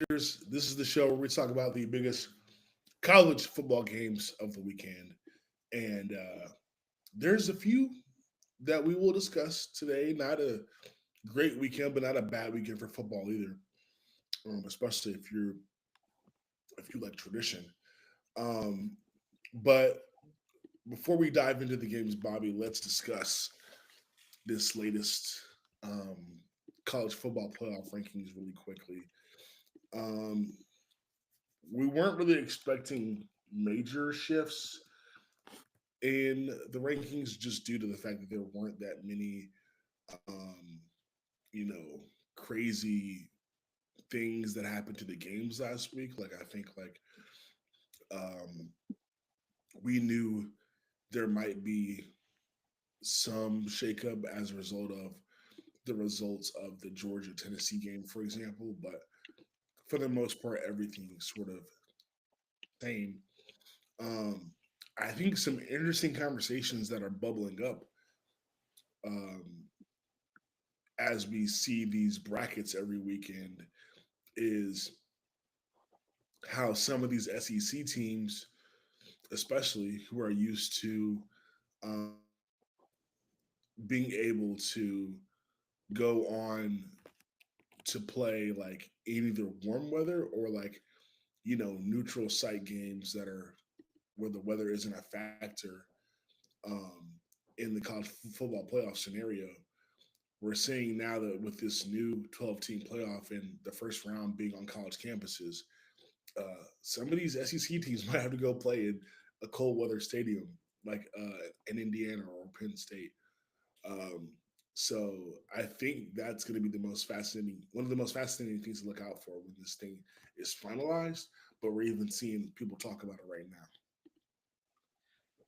This is the show where we talk about the biggest college football games of the weekend. And there's a few that we will discuss today. Not a great weekend, but not a bad weekend for football either. Especially if you like tradition. Um, but before we dive into the games, Bobby, let's discuss this latest um, college football playoff rankings really quickly. Um, we weren't really expecting major shifts in the rankings just due to the fact that there weren't that many, um, you know, crazy things that happened to the games last week. Like I think um, we knew there might be some shakeup as a result of the results of the Georgia Tennessee game, for example. But for the most part, everything sort of same. Um, I think some interesting conversations that are bubbling up um, as we see these brackets every weekend is how some of these SEC teams, especially who are used to um, being able to go on to play like in either warm weather or like neutral site games that are where the weather isn't a factor um, in the college football playoff scenario. We're seeing now that with this new 12 team playoff and the first round being on college campuses, some of these SEC teams might have to go play in a cold weather stadium like in Indiana or Penn State. Um, so I think that's going to be one of the most fascinating things to look out for when this thing is finalized. But we're even seeing people talk about it right now.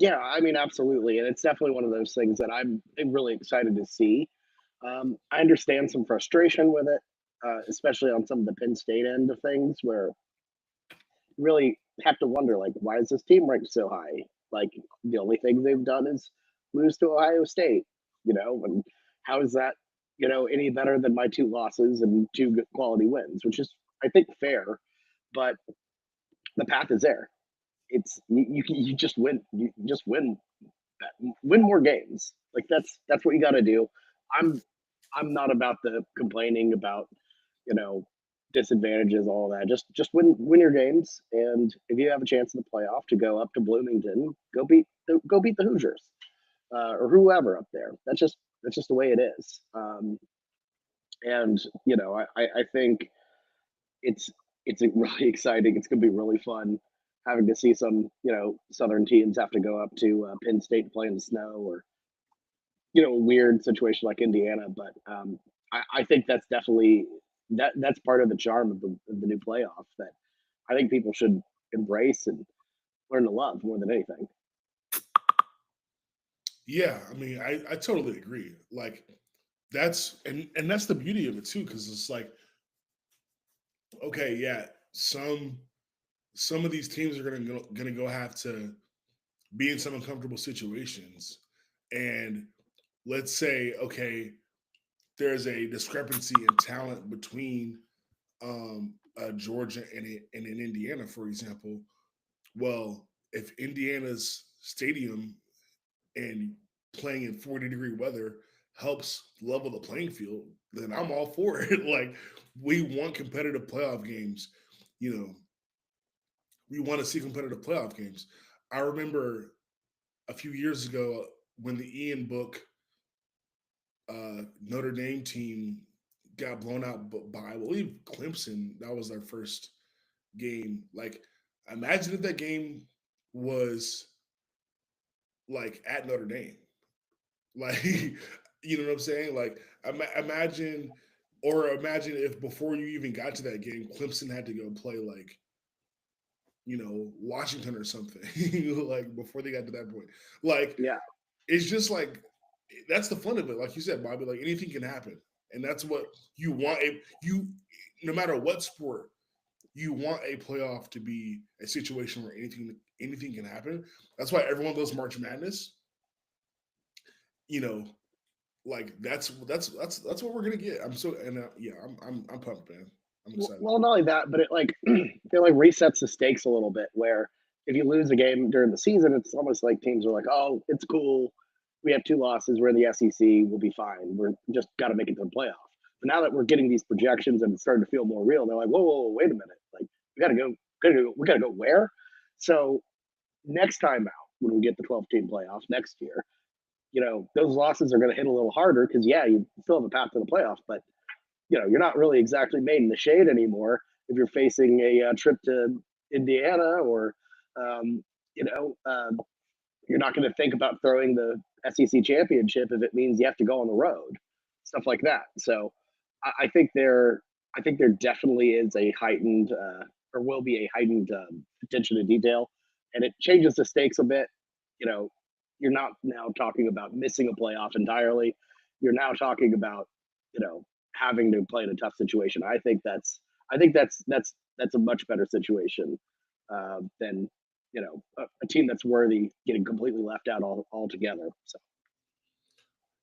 Yeah, I mean, absolutely, and it's definitely one of those things that I'm really excited to see. I understand some frustration with it, especially on some of the Penn State end of things, where you really have to wonder, like, why is this team ranked so high? Like, the only thing they've done is lose to Ohio State, and how is that, any better than my two losses and two good quality wins, which is, I think, fair, but the path is there. You just win. You just win more games. Like that's what you got to do. I'm I'm not about the complaining about you know disadvantages, all that. Just win your games, and if you have a chance in the playoff to go up to Bloomington, go beat the Hoosiers or whoever up there. That's just the way it is. And I think it's it's really exciting. It's going to be really fun having to see some southern teams have to go up to Penn State to play in the snow, or a weird situation like Indiana. But I think that's definitely that's part of the charm of the new playoff that I think people should embrace and learn to love more than anything. Yeah, I mean, I totally agree. Like and that's the beauty of it too, because it's like, okay, yeah, some of these teams are gonna go have to be in some uncomfortable situations, and let's say, okay, there's a discrepancy in talent between Georgia and in Indiana, for example. Well, if Indiana's stadium and playing in 40-degree weather helps level the playing field, then I'm all for it. Like we want competitive playoff games. You know, we want to see competitive playoff games. I remember a few years ago when the Ian Book Notre Dame team got blown out by, I believe, Clemson. That was their first game. Like, imagine if that game was like at Notre Dame. Like, you know what I'm saying? Like, imagine, or imagine if before you even got to that game, Clemson had to go play like, Washington or something, like before they got to that point. Like, Yeah, it's just like that's the fun of it. Like you said, Bobby, like anything can happen, and that's what you want. You, no matter what sport, you want a playoff to be a situation where anything can happen. That's why everyone does March Madness. You know, like that's what we're gonna get. I'm so and yeah, I'm pumped, man. I'm excited. Well, not only that, but it like resets the stakes a little bit. Where if you lose a game during the season, it's almost like teams are like, "Oh, it's cool. We have 2 losses. We're in the SEC. We'll be fine. We're just got to make it to the playoff." But now that we're getting these projections and it's starting to feel more real, they're like, "Whoa, whoa, whoa, wait a minute! Like we got to go where?" So next time out, when we get the 12-team playoff next year, those losses are going to hit a little harder because yeah, you still have a path to the playoff, but you're not really exactly made in the shade anymore if you're facing a trip to Indiana or, um, you know, uh, you're not going to think about throwing the SEC championship if it means you have to go on the road, stuff like that. So I think there definitely is a heightened or will be a heightened attention to detail, and it changes the stakes a bit. You know, you're not now talking about missing a playoff entirely. You're now talking about having to play in a tough situation. I think that's a much better situation than a team that's worthy getting completely left out altogether. So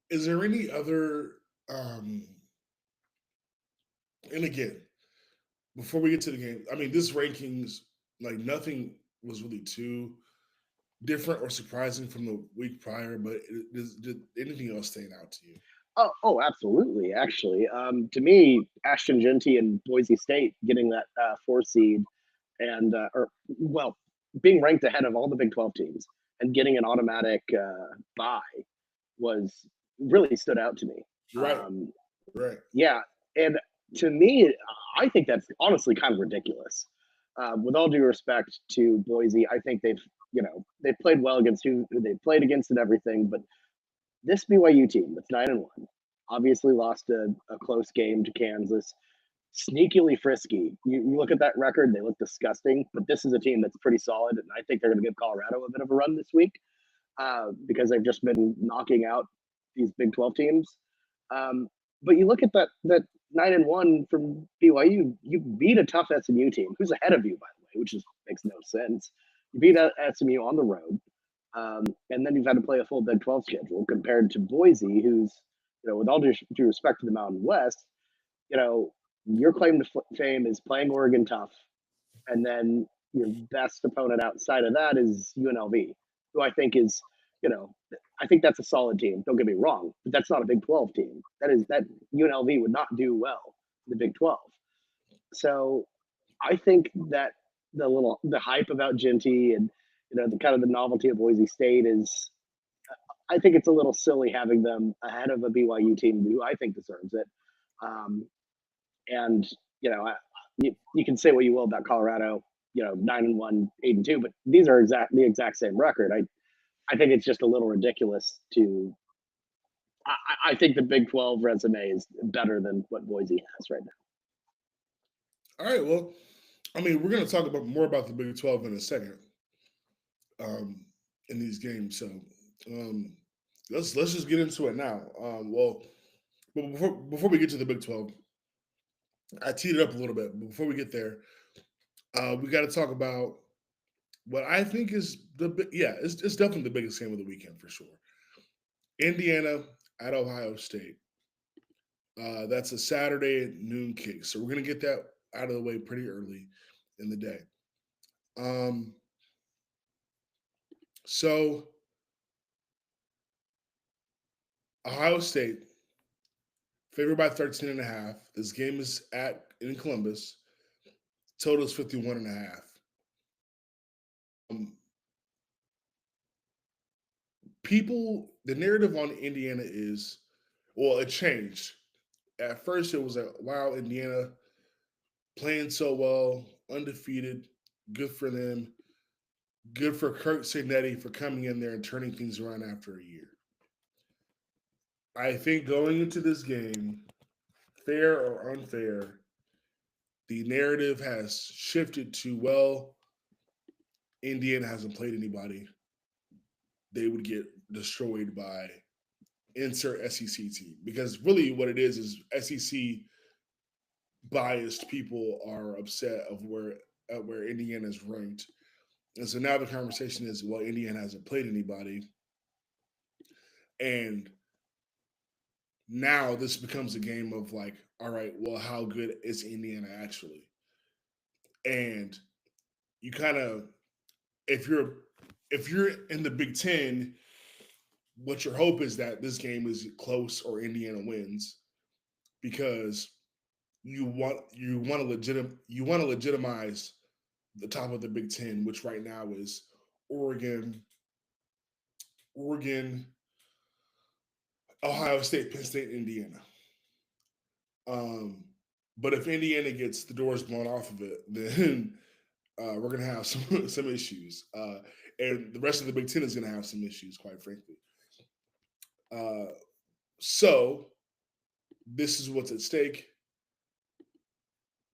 Is there any other? Um, and again, before we get to the game, I mean, this rankings like nothing was really too different or surprising from the week prior. But did anything else stand out to you? oh, absolutely. Actually, to me, Ashton Genty and Boise State getting that 4 seed and or well, being ranked ahead of all the Big 12 teams and getting an automatic bye was really stood out to me. Right, Um, right. yeah, and to me, I think that's honestly kind of ridiculous. With all due respect to Boise, I think they've played well against who they've played against and everything, but this BYU team that's 9-1 obviously lost a close game to Kansas. Sneakily frisky. You look at that record; they look disgusting. But this is a team that's pretty solid, and I think they're going to give Colorado a bit of a run this week because they've just been knocking out these Big 12 teams. Um, but you look at that 9-1 from BYU. You beat a tough SMU team, who's ahead of you, by the way, which just makes no sense. You beat SMU on the road. And then you've had to play a full Big 12 schedule compared to Boise, who's, with all due respect to the Mountain West, you know, your claim to fame is playing Oregon tough. And then your best opponent outside of that is UNLV, who I think is, you know, I think that's a solid team. Don't get me wrong, but that's not a Big 12 team. That UNLV would not do well in the Big 12. So I think that the hype about Genty and the kind of the novelty of Boise State is I think it's a little silly having them ahead of a BYU team who I think deserves it. Um, and you can say what you will about Colorado, 9-1, 8-2, but these are the exact same record. I think it's just a little ridiculous to. I think the Big 12 resume is better than what Boise has right now. All right. Well, I mean, we're going to talk about more about the Big 12 in a second um, in these games. So um, let's just get into it now. But before we get to the Big 12, I teed it up a little bit. But before we get there, we got to talk about what I think is it's definitely the biggest game of the weekend for sure. Indiana at Ohio State. That's a Saturday noon kick. So we're gonna get that out of the way pretty early in the day. Um, so Ohio State favored by 13 and a half. This game is in Columbus. Total is 51 and a half. Um, the narrative on Indiana is, well, it changed. At first, it was wow, Indiana playing so well, undefeated, good for them. Good for Kirk Cignetti for coming in there and turning things around after a year. I think going into this game, fair or unfair, the narrative has shifted to, well, Indiana hasn't played anybody. They would get destroyed by insert SEC team. Because really what it is SEC biased people are upset of where Indiana is ranked. And so now the conversation is, well, Indiana hasn't played anybody. And now this becomes a game of like, all right, well, how good is Indiana actually? And you kind of, if you're if you're in the Big Ten, what your hope is that this game is close or Indiana wins because you want to legitimize the top of the Big Ten, which right now is Oregon, Oregon, Ohio State, Penn State, Indiana. Um, but if Indiana gets the doors blown off of it, then we're gonna have some issues, and the rest of the Big Ten is gonna have some issues, quite frankly. Uh, so this is what's at stake,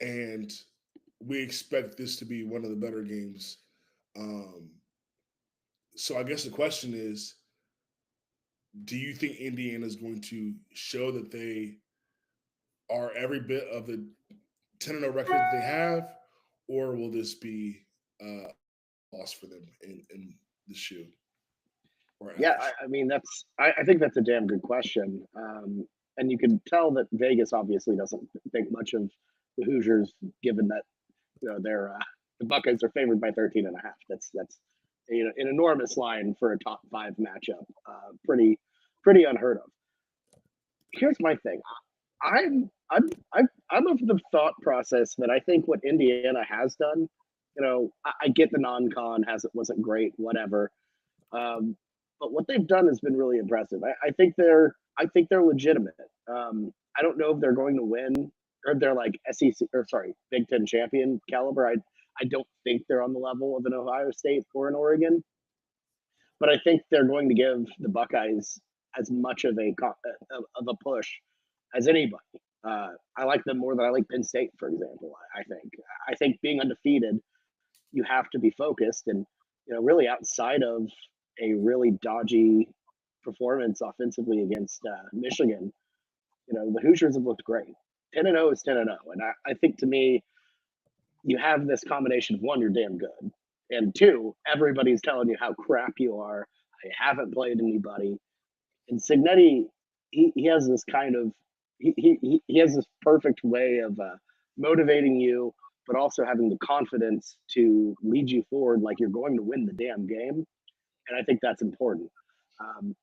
and we expect this to be one of the better games. Um, so I guess the question is, do you think Indiana is going to show that they are every bit of the 10-0 record that they have, or will this be a loss for them in the shoe or Yeah, after shoe? I mean I think that's a damn good question. And you can tell that Vegas obviously doesn't think much of the Hoosiers, given that they're the Buckeyes are favored by 13 and a half. That's an enormous line for a top five matchup. Pretty unheard of. Here's my thing. I'm of the thought process that I think what Indiana has done, I get the non-con hasn't wasn't great, whatever. Um, but what they've done has been really impressive. I think they're legitimate. I don't know if they're going to win or they're like SEC or sorry Big Ten champion caliber. I don't think they're on the level of an Ohio State or an Oregon, but I think they're going to give the Buckeyes as much of a push as anybody. I like them more than I like Penn State, for example. I think being undefeated, you have to be focused, and really outside of a really dodgy performance offensively against Michigan, the Hoosiers have looked great. 10-0 is 10-0, and I think to me, you have this combination of one, you're damn good, and two, everybody's telling you how crap you are. I haven't played anybody, and Signetti, he has this kind of he has this perfect way of motivating you, but also having the confidence to lead you forward like you're going to win the damn game. And I think that's important.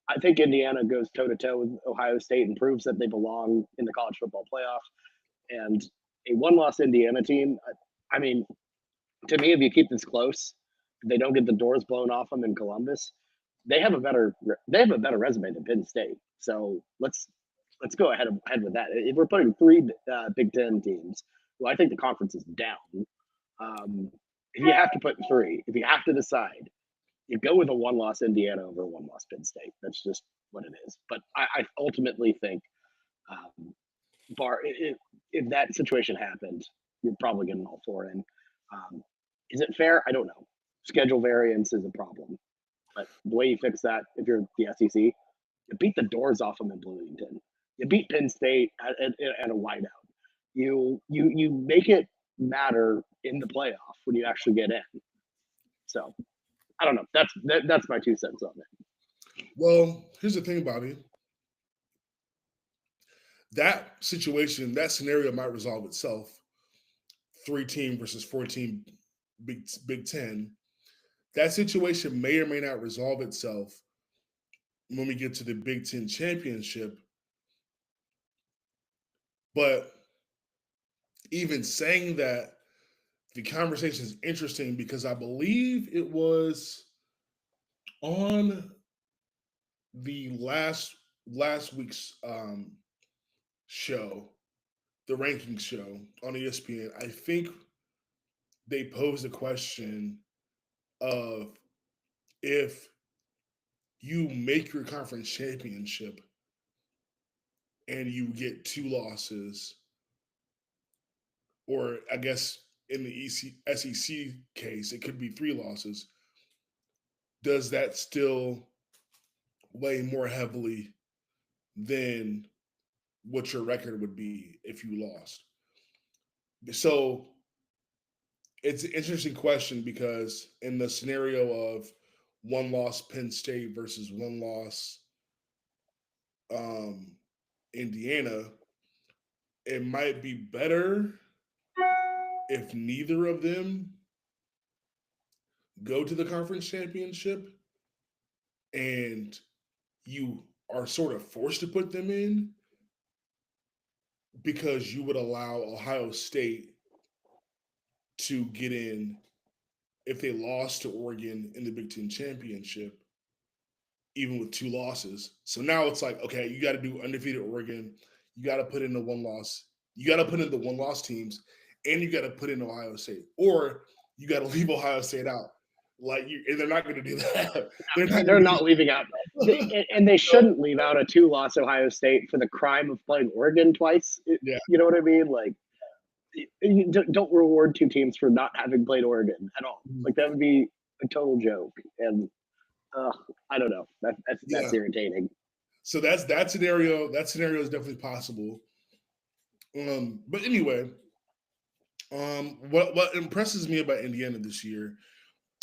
I think Indiana goes toe to toe with Ohio State and proves that they belong in the college football playoff. And a one-loss Indiana team, I mean, to me, if you keep this close, if they don't get the doors blown off them in Columbus, they have a better resume than Penn State. So let's go ahead with that. If we're putting three Big Ten teams, well, I think the conference is down. Um, if you have to put three, if you have to decide, you go with a one-loss Indiana over a one-loss Penn State. That's just what it is. But I ultimately think, um, bar if that situation happened, you're probably getting all four in. Um, is it fair? I don't know. Schedule variance is a problem, but the way you fix that, if you're the SEC, you beat the doors off them in Bloomington. You beat Penn State at a wideout. You make it matter in the playoff when you actually get in. So I don't know. That's my 2 cents on it. Well, here's the thing, Bobby. That situation, that scenario might resolve itself. 3 team versus 14 Big Ten. That situation may or may not resolve itself when we get to the Big Ten championship. But even saying that, the conversation is interesting because I believe it was on the last week's show, the ranking show on ESPN. I think they posed a question of if you make your conference championship and you get 2 losses, or I guess in the SEC case, it could be 3 losses. Does that still weigh more heavily than what your record would be if you lost? So it's an interesting question because in the scenario of one loss Penn State versus one loss um, Indiana, it might be better if neither of them go to the conference championship and you are sort of forced to put them in because you would allow Ohio State to get in if they lost to Oregon in the Big Ten championship, even with two losses. So now it's like, okay, you got to do undefeated Oregon. You got to put in the one loss. You got to put in the one loss teams, and you got to put in Ohio State, or you got to leave Ohio State out. And they're not going to do that. They're not They're going to not do leaving out, and they shouldn't leave out a 2-loss Ohio State for the crime of playing Oregon twice. Yeah. You know what I mean? Like, you don't reward two teams for not having played Oregon at all. Like, that would be a total joke. And I don't know. That's Yeah. irritating. So that scenario is definitely possible. But anyway, what impresses me about Indiana this year,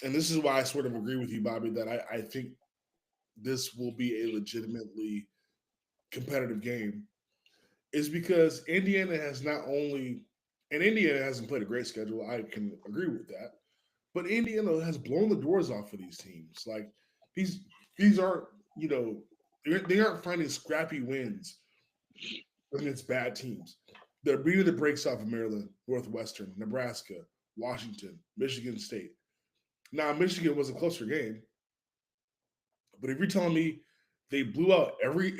and this is why I sort of agree with you, Bobby, that I think this will be a legitimately competitive game, is because Indiana has not only, and Indiana hasn't played a great schedule. I can agree with that, but Indiana has blown the doors off of these teams. Like these these aren't they aren't finding scrappy wins against bad teams. They're beating the brakes off of Maryland, Northwestern, Nebraska, Washington, Michigan State. Now, Michigan was a closer game, but if you're telling me they blew out every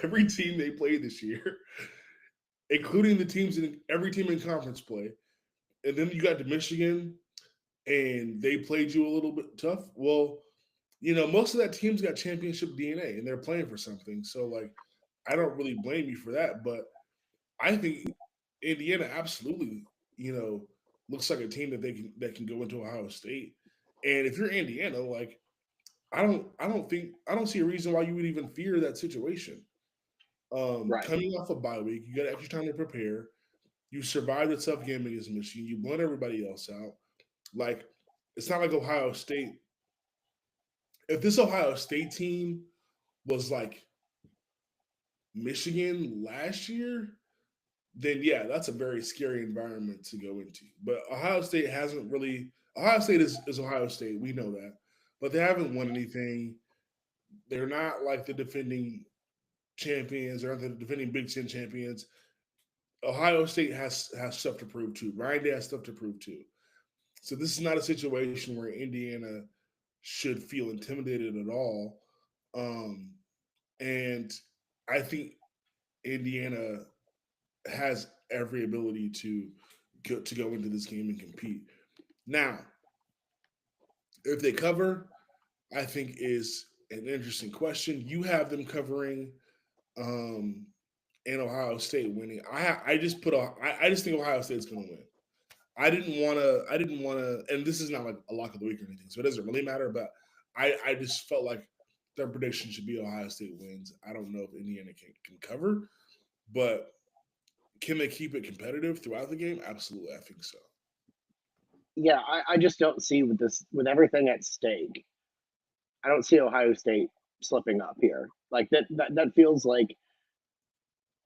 every team they played this year, including the teams in every team in conference play, and then you got to Michigan and they played you a little bit tough. Well, most of that team's got championship DNA and they're playing for something. So like I don't really blame you for that, but I think Indiana absolutely, looks like a team that can go into Ohio State. And if you're Indiana, like I don't see a reason why you would even fear that situation. Right. Coming off a bye week, you got extra time to prepare. You survived a tough game against Michigan. You blown everybody else out. Like it's not like Ohio State. If this Ohio State team was like Michigan last year, then yeah, that's a very scary environment to go into. But Ohio State hasn't really. Ohio State is Ohio State. We know that, but they haven't won anything. They're not like the defending champions. They're not the defending Big Ten champions. Ohio State has stuff to prove too. Ryan Day has stuff to prove too. So this is not a situation where Indiana should feel intimidated at all. Um, and I think Indiana has every ability to go into this game and compete. Now, if they cover, I think is an interesting question. You have them covering, um, and Ohio State winning. I just I just think Ohio State's going to win. I didn't want to, and this is not like a lock of the week or anything, so it doesn't really matter. But I just felt like their prediction should be Ohio State wins. I don't know if Indiana can cover, but can they keep it competitive throughout the game? Absolutely, I think so. Yeah, I just don't see with everything at stake. I don't see Ohio State slipping up here. Like that feels like,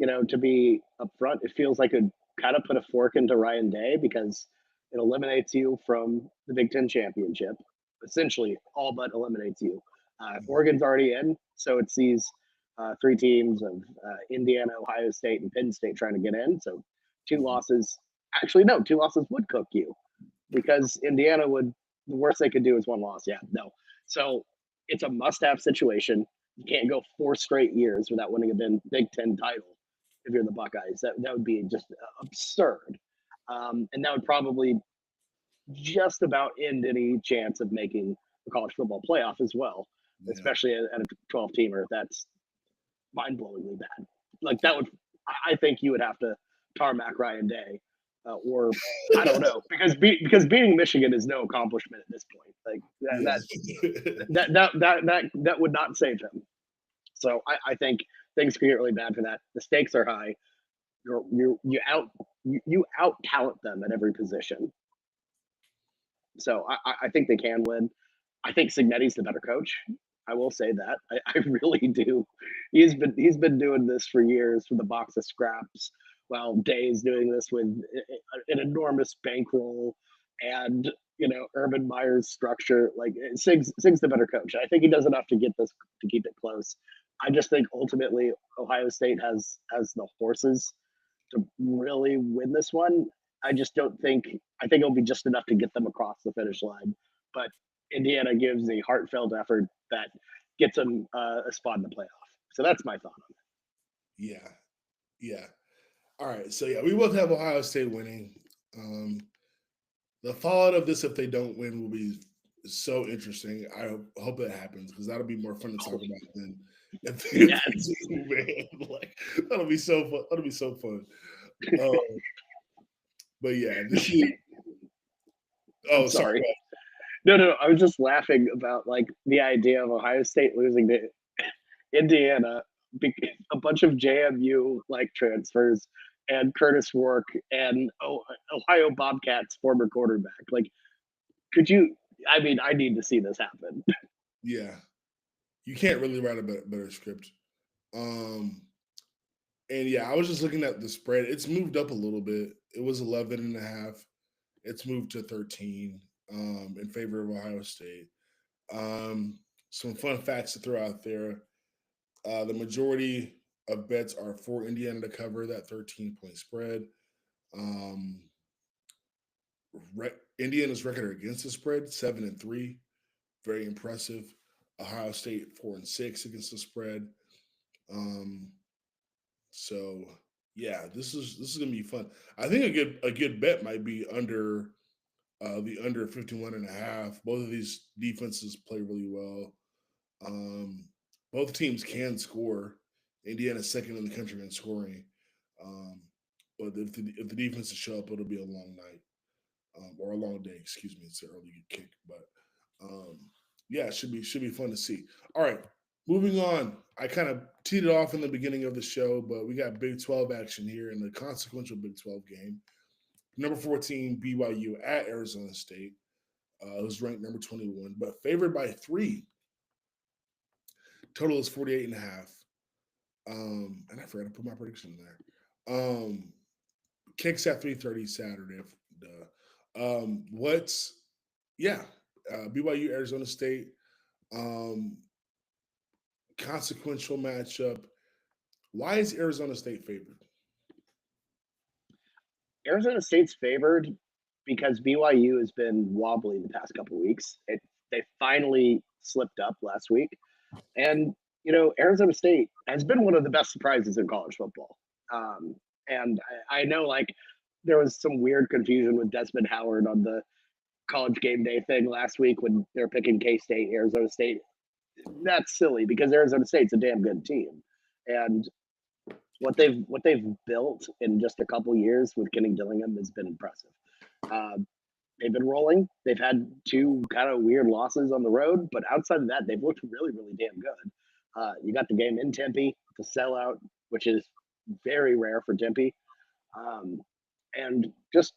to be upfront, it feels like a kind of put a fork into Ryan Day because it eliminates you from the Big Ten championship, essentially all but eliminates you. Oregon's already in, so it's these three teams of Indiana, Ohio State, and Penn State trying to get in. So two Mhm. losses, actually no, two losses would cook you because Indiana would, the worst they could do is one loss. Yeah, no. So it's a must-have situation. You can't go 4 straight years without winning a Big Ten title if you're the Buckeyes. That would be just absurd, and that would probably just about end any chance of making the college football playoff as well, Yeah. especially at a 12 teamer. That's mind-blowingly bad. Like that would, I think you would have to tarmac Ryan Day, or I don't know, because beating Michigan is no accomplishment at this point. Like Yeah. that would not save him. So I think things could get really bad for that. The stakes are high. You out talent them at every position. So I think they can win. I think Signetti's the better coach. I will say that. I really do. He's been doing this for years with a box of scraps while Day is doing this with an enormous bankroll and Urban Meyer's structure. Like Sig's the better coach. I think he does enough to get this to keep it close. I just think ultimately Ohio State has the horses to really win this one. I just don't think I think it'll be just enough to get them across the finish line. But Indiana gives a heartfelt effort that gets them a spot in the playoff. So that's my thought on Yeah, yeah. All right, so yeah, we both have Ohio State winning. Um, the fallout of this, if they don't win, will be so interesting. I hope it happens because that'll be more fun to talk about than if they, it. if they Yes. do, man. Like that'll be so fun. That'll be so fun. Um, but yeah, this is. I'm Oh, sorry. sorry. No. I was just laughing about like the idea of Ohio State losing to Indiana, a bunch of JMU like transfers, and Curtis Rourke and Ohio Bobcats former quarterback. Like, could you? I mean, I need to see this happen. Yeah, you can't really write a better script. Um, and yeah, I was just looking at the spread. It's moved up a little bit. It was 11 and a half. It's moved to 13 in favor of Ohio State. Some fun facts to throw out there. The majority of bets are for Indiana to cover that 13-point spread. Um, Indiana's record against the spread 7-3, very impressive. Ohio State 4-6 against the spread. Um, so yeah, this is gonna be fun. I think a good bet might be under the under 51 and a half. Both of these defenses play really well. Um, both teams can score. Indiana's second in the country in scoring. Um, but if the defenses show up, it'll be a long night or a long day. Excuse me, it's an early kick, but um, yeah, it should be fun to see. All right, moving on. I kind of teed it off in the beginning of the show, but we got Big 12 action here in the consequential Big 12 game. Number 14 BYU at Arizona State. It was ranked number 21, but favored by 3. Total is 48 and a half. And I forgot to put my prediction in there. Kicks at 3:30 Saturday. What's yeah, BYU Arizona State. Um, Consequential matchup. Why is Arizona State favored? Arizona State's favored because BYU has been wobbly the past couple weeks. They finally slipped up last week, and Arizona State has been one of the best surprises in college football. Um, and I know like there was some weird confusion with Desmond Howard on the college game day thing last week when they're picking K State, Arizona State. That's silly because Arizona State's a damn good team, and what they've built in just a couple years with Kenny Dillingham has been impressive. Uh, they've been rolling. They've had two kind of weird losses on the road, but outside of that, they've looked really, really damn good. You got the game in Tempe, the sellout, which is very rare for Tempe, um, and just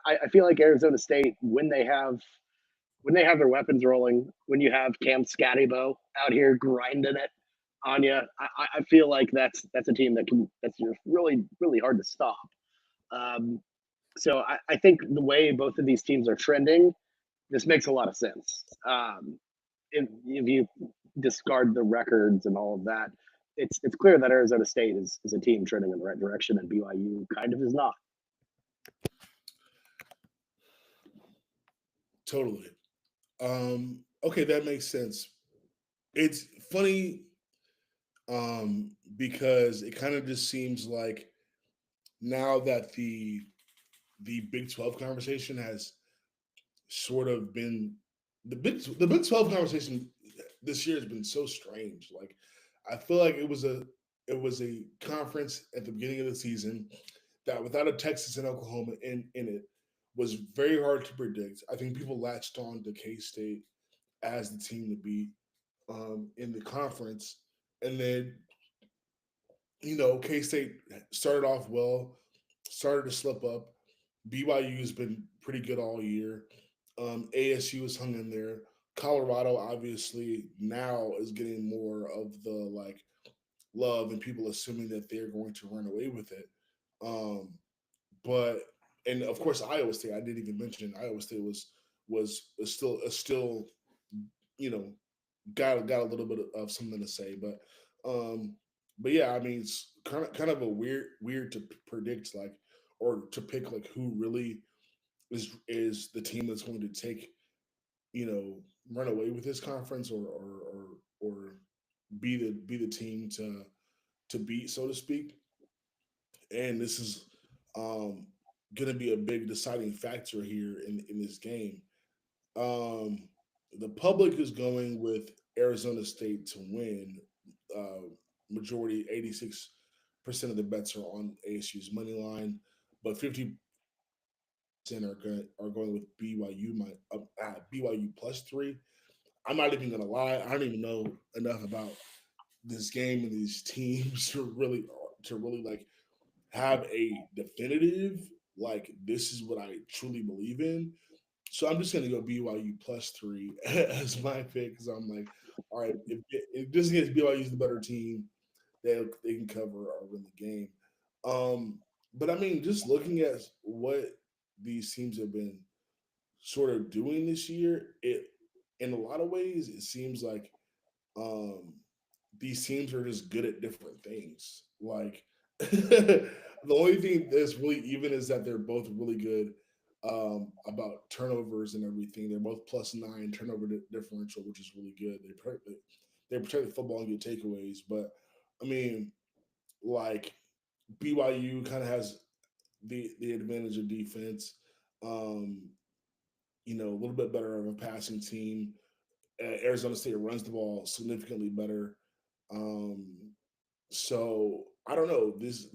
I feel like Arizona State when they have their weapons rolling, when you have Cam Scattybo out here grinding it on you, I feel like that's a team that's just really really hard to stop. Um, so I think the way both of these teams are trending, this makes a lot of sense. If you discard the records and all of that, it's clear that Arizona State is a team trending in the right direction, and BYU kind of is not. Totally. Okay, that makes sense. It's funny because it kind of just seems like now that the Big 12 conversation has sort of been the Big 12 conversation this year has been so strange. Like I feel like it was a conference at the beginning of the season that without a Texas and Oklahoma in it was very hard to predict. I think people latched on to K State as the team to beat in the conference, and then K State started off well, started to slip up. BYU has been pretty good all year. ASU has hung in there. Colorado obviously now is getting more of the like love and people assuming that they're going to run away with it. Um, but and of course Iowa State. I didn't even mention Iowa State was still got a little bit of something to say, um, but yeah, I mean it's kind of a weird to predict like or to pick like who really is the team that's going to take run away with this conference or be the team to beat, so to speak. And this is um, going to be a big deciding factor here in this game. Um, the public is going with Arizona State to win. Uh, Majority 86% of the bets are on ASU's money line, but 50% are going with BYU BYU +3. I'm not even gonna lie. I don't even know enough about this game and these teams to really like have a definitive like this is what I truly believe in. So I'm just gonna go BYU +3 as my pick because I'm like, all right, if this against BYU is the better team, they can cover or win the game. Um, but I mean, just looking at what these teams have been sort of doing this year, it in a lot of ways it seems like um, these teams are just good at different things. Like the only thing that's really even is that they're both really good about turnovers and everything. They're both +9 turnover differential, which is really good. They protect the football and get takeaways. But I mean, like BYU kind of has the advantage of defense. Um, a little bit better of a passing team. Arizona State runs the ball significantly better. Um, so I don't know. This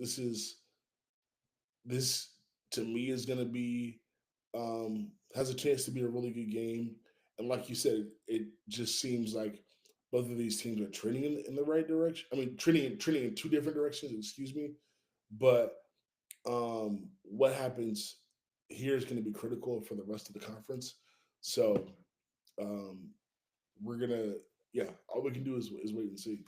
to me is going to be has a chance to be a really good game. And like you said, it just seems like both of these teams are trending in the right direction. I mean, trending in two different directions. Excuse me, but what happens here is going to be critical for the rest of the conference. So um, we're gonna, yeah, all we can do is wait and see.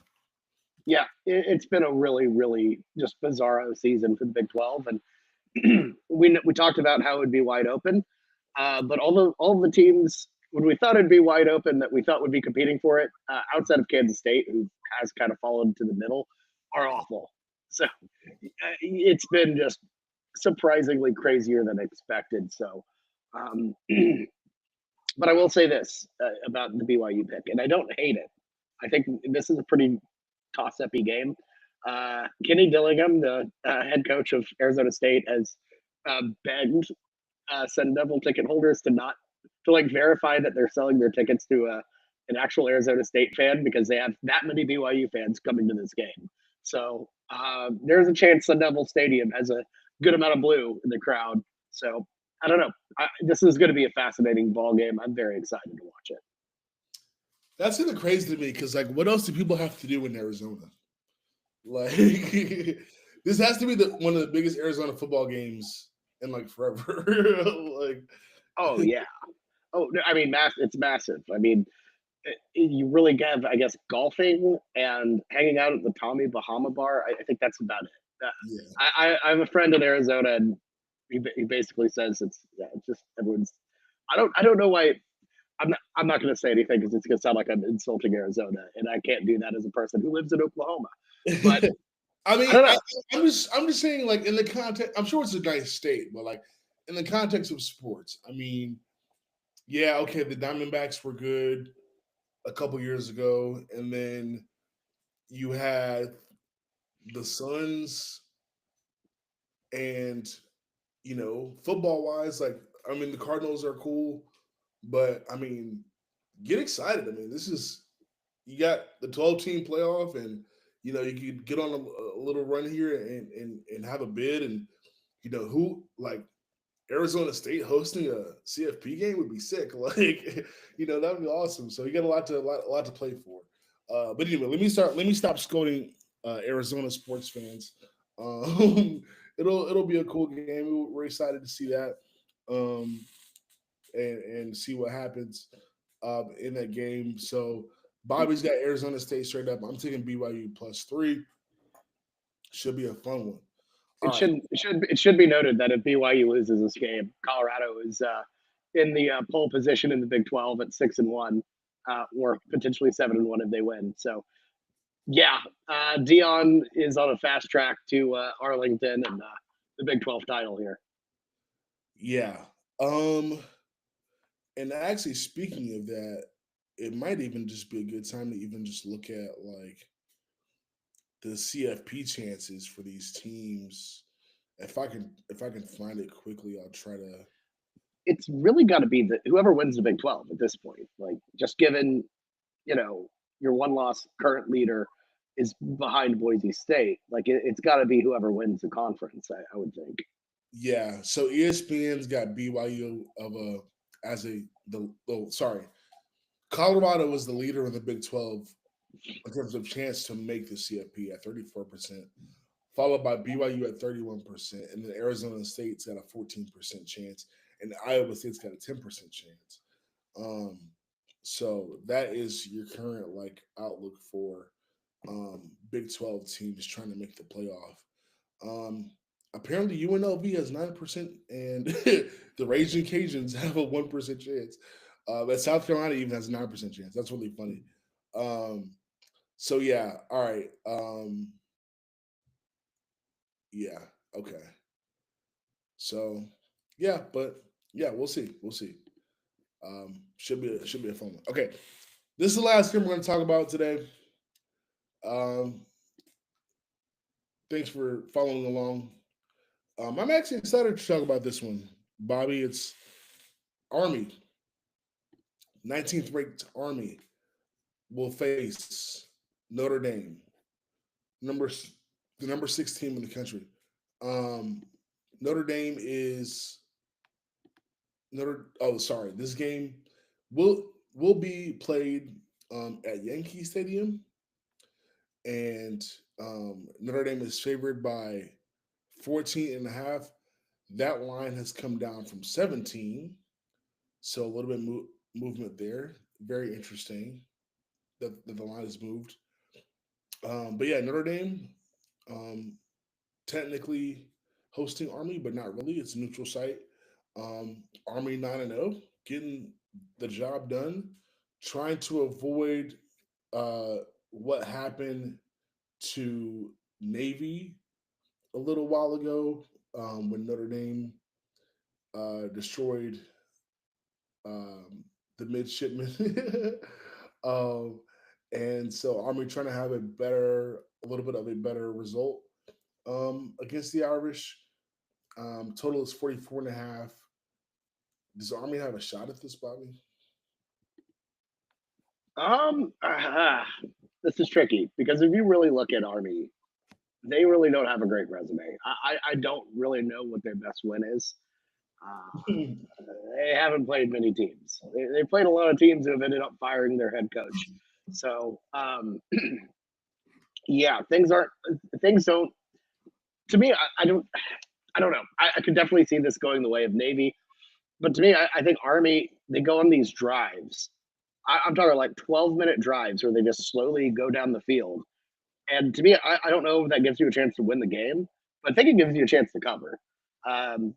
Yeah, it's been a really, really just bizarro season for the Big 12, and we talked about how it would be wide open, but all the teams when we thought it'd be wide open that we thought would be competing for it, outside of Kansas State, who has kind of fallen to the middle, are awful. So it's been just surprisingly crazier than expected. So, um, but I will say this about the BYU pick, and I don't hate it. I think this is a pretty toss-uppy game. Kenny Dillingham, the head coach of Arizona State, has begged Sun Devil ticket holders to not to like verify that they're selling their tickets to an actual Arizona State fan because they have that many BYU fans coming to this game. So there's a chance Sun Devil Stadium has a good amount of blue in the crowd. So I don't know. This is going to be a fascinating ball game. I'm very excited to watch it. That's kind of crazy to me because like, what else do people have to do in Arizona? Like, this has to be one of the biggest Arizona football games in like forever. Like, Oh yeah. Oh, I mean, it's massive. I mean, you really have, I guess, golfing and hanging out at the Tommy Bahama Bar. I think that's about it. yeah, I have a friend in Arizona, and he basically says it's just everyone's. I don't know why. I'm not going to say anything because it's going to sound like I'm insulting Arizona, and I can't do that as a person who lives in Oklahoma. But I I mean, don't know. I'm just saying, like in the context, I'm sure it's a nice state, but like in the context of sports, I mean, yeah, okay, the Diamondbacks were good a couple years ago, and then you had the Suns, and football wise, like I mean, the Cardinals are cool, but I mean, get excited. I mean, this is you got the 12-team playoff, and you could get on a little run here and have a bid, and who like Arizona State hosting a CFP game would be sick. Like that would be awesome. So you got a lot to play for. But anyway, let me stop scolding Arizona sports fans. Um, it'll be a cool game. We're excited to see that. Um, and see what happens in that game. So Bobby's got Arizona State straight up. I'm taking BYU +3. Should be a fun one. All right. It should be noted that if BYU loses this game, Colorado is in the pole position in the Big 12 at 6-1, or potentially 7-1 if they win. So yeah, Dion is on a fast track to Arlington and the Big 12 title here. Yeah. And actually, speaking of that, it might even just be a good time to even just look at like the CFP chances for these teams. If I can find it quickly, I'll try to. It's really got to be whoever wins the Big 12 at this point. Like just given you know your one loss current leader is behind Boise State. Like it's got to be whoever wins the conference. I would think. Yeah. So ESPN's got BYU of a as a the oh sorry, Colorado was the leader of the Big 12 in terms of chance to make the CFP at 34%, followed by BYU at 31%, and then Arizona State's got a 14% chance, and Iowa State's got a 10% chance. Um, so that is your current like outlook for Big 12 teams trying to make the playoff. Um, Apparently UNLV has 9%, and the Raging Cajuns have a 1% chance. But South Carolina even has a 9% chance. That's really funny. Um, so yeah, all right. Yeah, okay. So yeah, but yeah, we'll see. We'll see. Should be a fun one. Okay, this is the last game we're going to talk about today. Um, Thanks for following along. I'm actually excited to talk about this one, Bobby. It's Army, 19th ranked Army will face Notre Dame, number the number 6 team in the country. Um, Notre Dame is Notre. Oh, sorry. This game will be played at Yankee Stadium, and Notre Dame is favored by 14 and a half. That line has come down from 17, so a little bit movement there. Very interesting that the line has moved. But yeah, Notre Dame um, technically hosting Army, but not really. It's a neutral site. Army 9-0, getting the job done, trying to avoid uh, what happened to Navy a little while ago when Notre Dame destroyed the midshipmen. um, and so Army trying to have a little bit of a better result against the Irish. Total is 44 and a half. Does Army have a shot at this, Bobby? Um, ah, this is tricky because if you really look at Army, they really don't have a great resume. I don't really know what their best win is. They haven't played many teams. They played a lot of teams who have ended up firing their head coach. So yeah, things don't. To me, I don't know. I could definitely see this going the way of Navy, but to me, I think Army they go on these drives. I'm talking like 12-minute drives where they just slowly go down the field. And to me, I don't know if that gives you a chance to win the game, but I think it gives you a chance to cover. Um,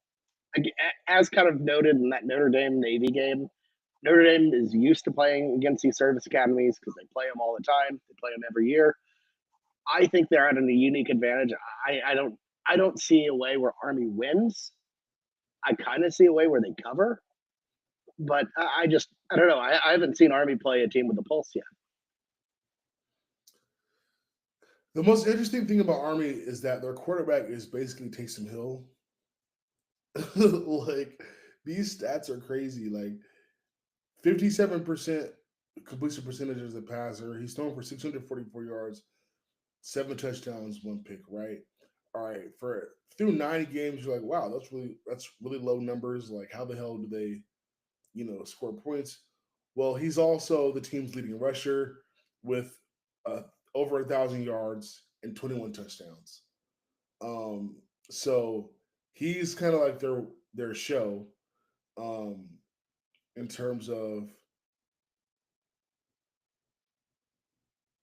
as kind of noted in that Notre Dame Navy game, Notre Dame is used to playing against these service academies because they play them all the time. They play them every year. I think they're at a unique advantage. I don't see a way where Army wins. I kind of see a way where they cover, but I don't know. I haven't seen Army play a team with a pulse yet. The most interesting thing about Army is that their quarterback is basically Taysom Hill. Like these stats are crazy. Like 57% completion percentage as a passer. He's thrown for 644 yards, 7 touchdowns, 1 pick. Right. All right. For through 9 games, you're like, wow, that's really low numbers. Like, how the hell do they, score points? Well, he's also the team's leading rusher with uh, over 1,000 yards and 21 touchdowns. Um, so he's kind of like their show um, in terms of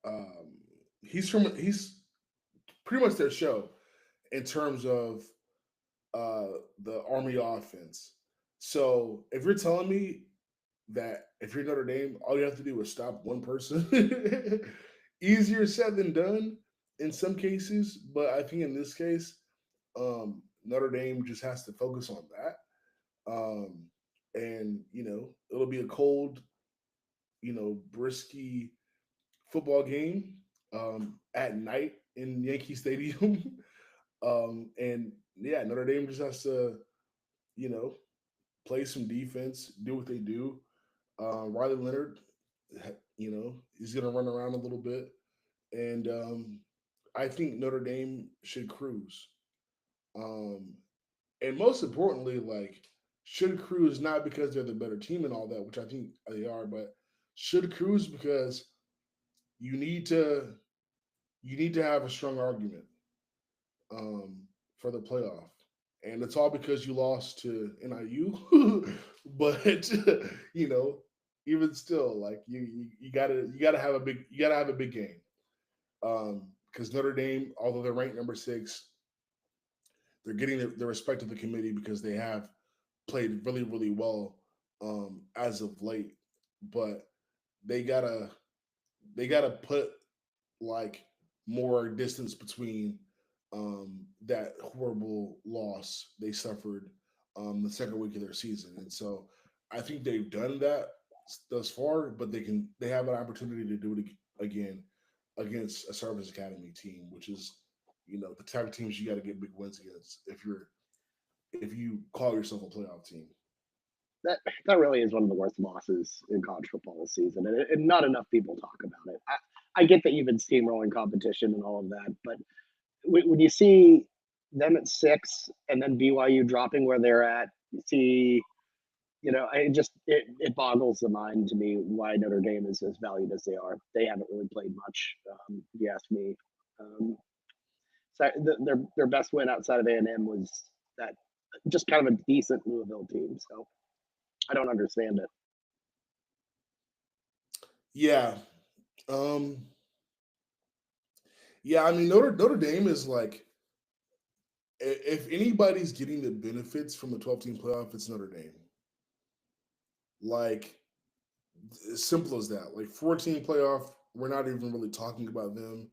um, he's pretty much their show, in terms of the Army offense. So if you're telling me that if you're Notre Dame, all you have to do is stop one person, easier said than done in some cases. But I think in this case, Notre Dame just has to focus on that. Um, and it'll be a cold, brisky football game at night in Yankee Stadium. And yeah, Notre Dame just has to, you know, play some defense, do what they do. Riley Leonard, he's going to run around a little bit. And I think Notre Dame should cruise. Um, and most importantly, like, should cruise not because they're the better team and all that, which I think they are, but should cruise because you need to you need to have a strong argument for the playoff, and it's all because you lost to NIU. But you know, even still, like you gotta have a big game because Notre Dame, although they're ranked number 6, they're getting the respect of the committee because they have played really really well as of late, but they gotta they gotta put like more distance between that horrible loss they suffered the second week of their season. And so I think they've done that thus far, but they have an opportunity to do it again against a Service Academy team, which is the type of teams you got to get big wins against if you call yourself a playoff team. That really is one of the worst losses in college football this season, and not enough people talk about it. I get that you've been steamrolling competition and all of that, but when you see them at 6 and then BYU dropping where they're at, you see, it boggles the mind to me why Notre Dame is as valued as they are. They haven't really played much, if you ask me. Um, so their best win outside of A&M was that just kind of a decent Louisville team. So I don't understand it. Yeah. Um yeah, I mean Notre Dame is like if anybody's getting the benefits from a 12-team playoff, it's Notre Dame. Like as simple as that. Like 14 playoff, we're not even really talking about them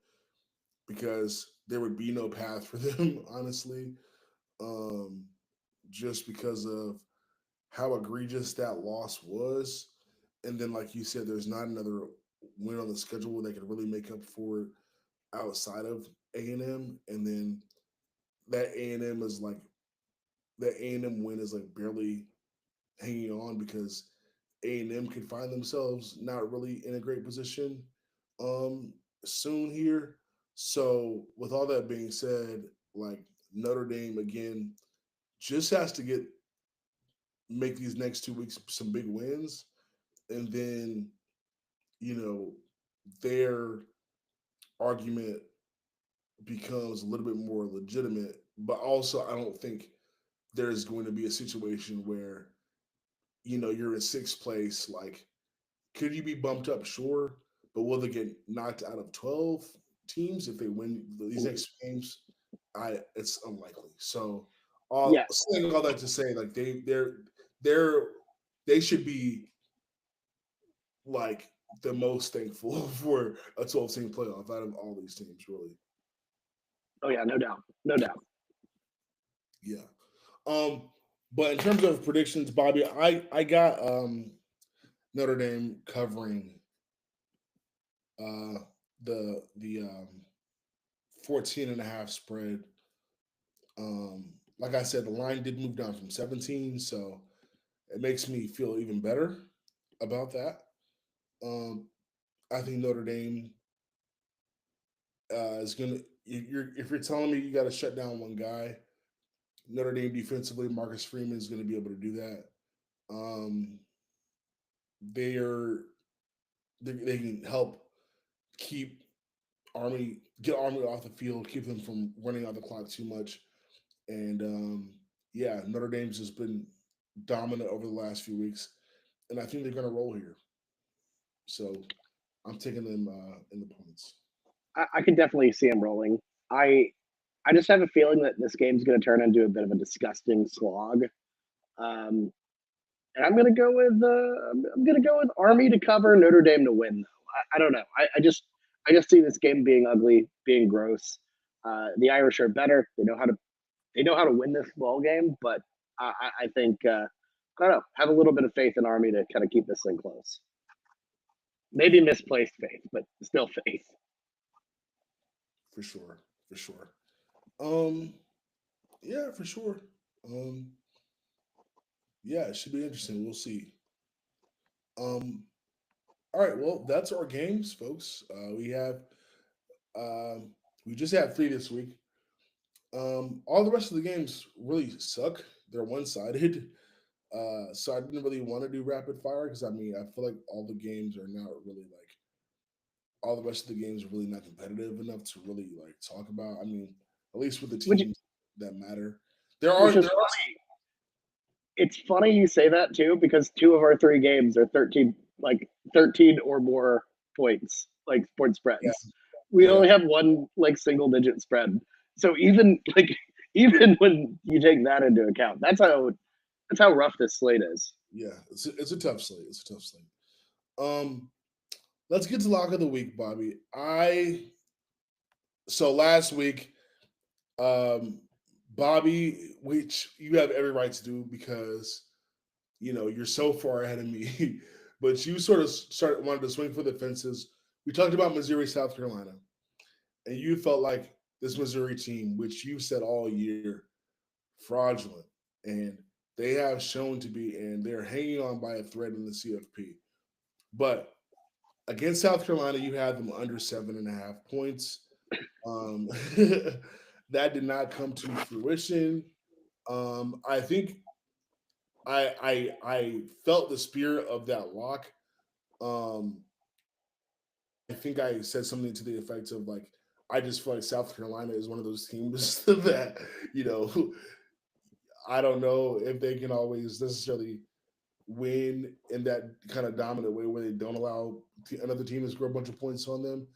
because there would be no path for them, honestly. Um, just because of how egregious that loss was. And then, like you said, there's not another win on the schedule where they could really make up for it outside of A&M. And then that A&M is like that A&M win is like barely hanging on because A&M could find themselves not really in a great position um soon here. So with all that being said, like Notre Dame again just has to get make these next 2 weeks some big wins, and then you know their argument becomes a little bit more legitimate. But also, I don't think there's going to be a situation where you're in sixth place. Like, could you be bumped up? Sure, but will they get knocked out of 12 teams if they win these next games? It's unlikely. So, all Yes. saying all that to say, like they're they should be like the most thankful for a 12-team playoff out of all these teams, really. Oh yeah, no doubt, no doubt. Yeah. Um, but in terms of predictions, Bobby, I got Notre Dame covering uh the 14 and a half spread. Like I said, the line did move down from 17, so it makes me feel even better about that. Um, I think Notre Dame is gonna. If you're telling me you got to shut down one guy, Notre Dame defensively, Marcus Freeman is going to be able to do that. Um, they are they can help keep get Army off the field, keep them from running out the clock too much. And yeah, Notre Dame's has been dominant over the last few weeks, and I think they're going to roll here. So I'm taking them in the points. I could definitely see him rolling. I I just have a feeling that this game's going to turn into a bit of a disgusting slog. Um, and I'm gonna go with Army to cover, Notre Dame to win. Though I don't know. I just see this game being ugly, being gross. The Irish are better. They know how to win this ball game. But I think I don't know. Have a little bit of faith in Army to kind of keep this thing close. Maybe misplaced faith, but still faith. For sure. For sure. Um, yeah, for sure. Um, yeah, it should be interesting. We'll see. Um, all right, well, that's our games, folks. Um, we just had three this week. All the rest of the games really suck. They're one sided. So I didn't really want to do rapid fire because I mean I feel like all the games are not really like all the rest of the games are really not competitive enough to really like talk about. I mean, at least with the Which teams that matter. There are which is there are funny. It's funny you say that too because two of our three games are 13 or more points, like point yeah, spreads. We yeah, only have one like single digit spread. So even like even when you take that into account, that's how rough this slate is. yeah. It's a tough slate. It's a tough slate. Um, let's get to lock of the week, Bobby. I so last week, um, Bobby, which you have every right to do because you're so far ahead of me, but you sort of started wanted to swing for the fences. We talked about Missouri, South Carolina, and you felt like this Missouri team, which you said all year, fraudulent, and they have shown to be, and they're hanging on by a thread in the CFP. But against South Carolina, you had them under 7.5 points. Um, that did not come to fruition. I think I felt the spirit of that lock. Um, I think I said something to the effect of like, I just feel like South Carolina is one of those teams that you know I don't know if they can always necessarily win in that kind of dominant way where they don't allow another team to score a bunch of points on them.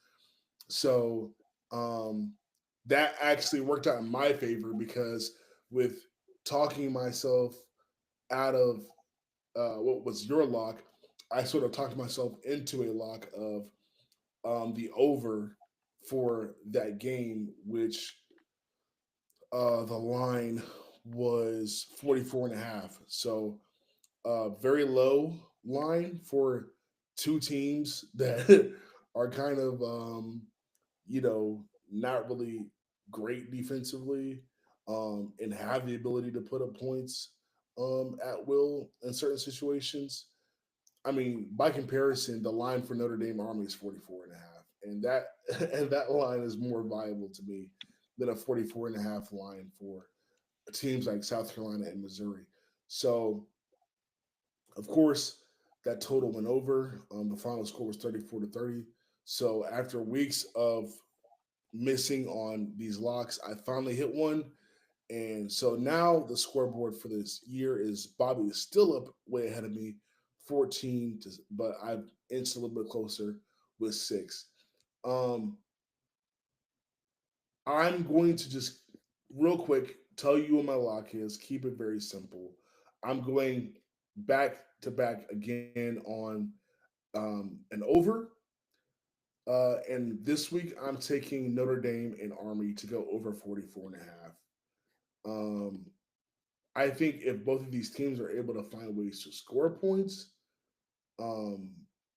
So um, that actually worked out in my favor because with talking myself out of what was your lock, I sort of talked myself into a lock of the over for that game, which the line was 44.5. So very low line for two teams that are kind of, not really great defensively and have the ability to put up points at will in certain situations. I mean, by comparison, the line for Notre Dame Army is 44.5, and that and that line is more viable to me than a 44.5 line for teams like South Carolina and Missouri. So, of course, that total went over. The final score was 34-30. So, after weeks of missing on these locks, I finally hit one. And so now the scoreboard for this year is Bobby is still up way ahead of me, 14 to, but I've inched a little bit closer with 6. Um, I'm going to just real quick tell you what my lock is. Keep it very simple. I'm going back to back again on an over. And this week I'm taking Notre Dame and Army to go over 44.5. Um, I think if both of these teams are able to find ways to score points, um,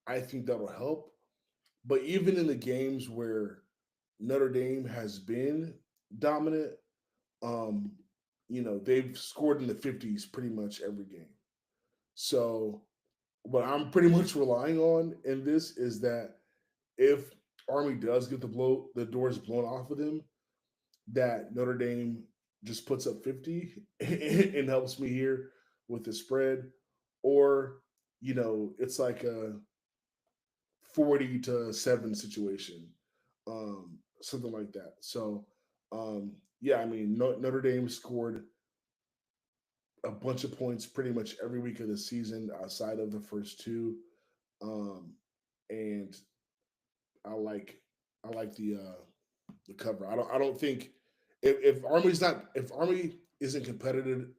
I think that'll help. But even in the games where Notre Dame has been dominant, um, they've scored in the 50s pretty much every game. So what I'm pretty much relying on in this is that if Army does get the doors blown off of them, that Notre Dame just puts up 50 and helps me here with the spread, or it's like a 40-7 situation, something like that. So, yeah, I mean, Notre Dame scored a bunch of points pretty much every week of the season outside of the first two, um, and I like I like the cover. I don't think if Army isn't competitive,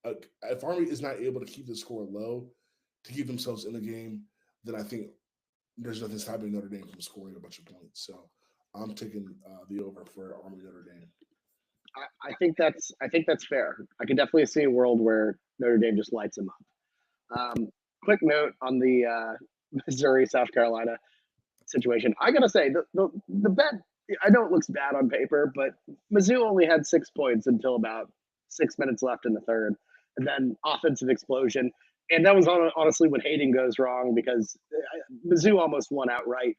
if Army is not able to keep the score low to keep themselves in the game, then I think there's nothing stopping Notre Dame from scoring a bunch of points. So I'm taking the over for Army Notre Dame. I think that's fair. I could definitely see a world where Notre Dame just lights them up. Quick note on the Missouri South Carolina situation. I gotta say the bet. I know it looks bad on paper, but Mizzou only had 6 points until about 6 minutes left in the third, and then offensive explosion. And that was honestly when Hayden goes wrong because Mizzou almost won outright.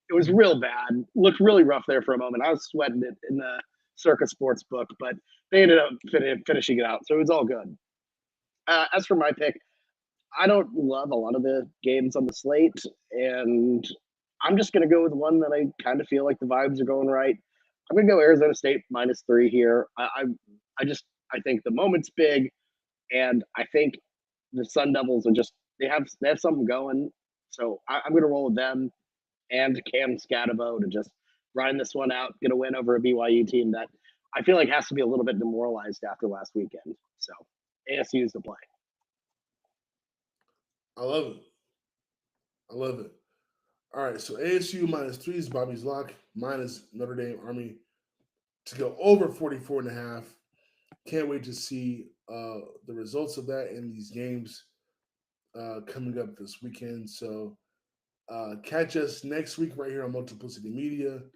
It was real bad. Looked really rough there for a moment. I was sweating it in the Circa Sports book, but they ended up finishing it out, so it was all good. As for my pick, I don't love a lot of the games on the slate, and I'm just going to go with one that I kind of feel like the vibes are going right. I'm going to go Arizona State -3 here. I think the moment's big, and I think the Sun Devils are just they have something going. So I'm going to roll with them and Cam Scatabo to just grind this one out, get a win over a BYU team that I feel like has to be a little bit demoralized after last weekend. So ASU is the play. I love it. I love it. All right, so ASU -3 is Bobby's lock. Mine is Notre Dame Army to go over 44.5. Can't wait to see the results of that in these games coming up this weekend. So catch us next week right here on Multiplicity Media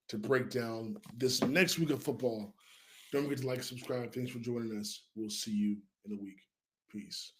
to break down this next week of football. Don't forget to like, subscribe. Thanks for joining us. We'll see you in a week. Peace.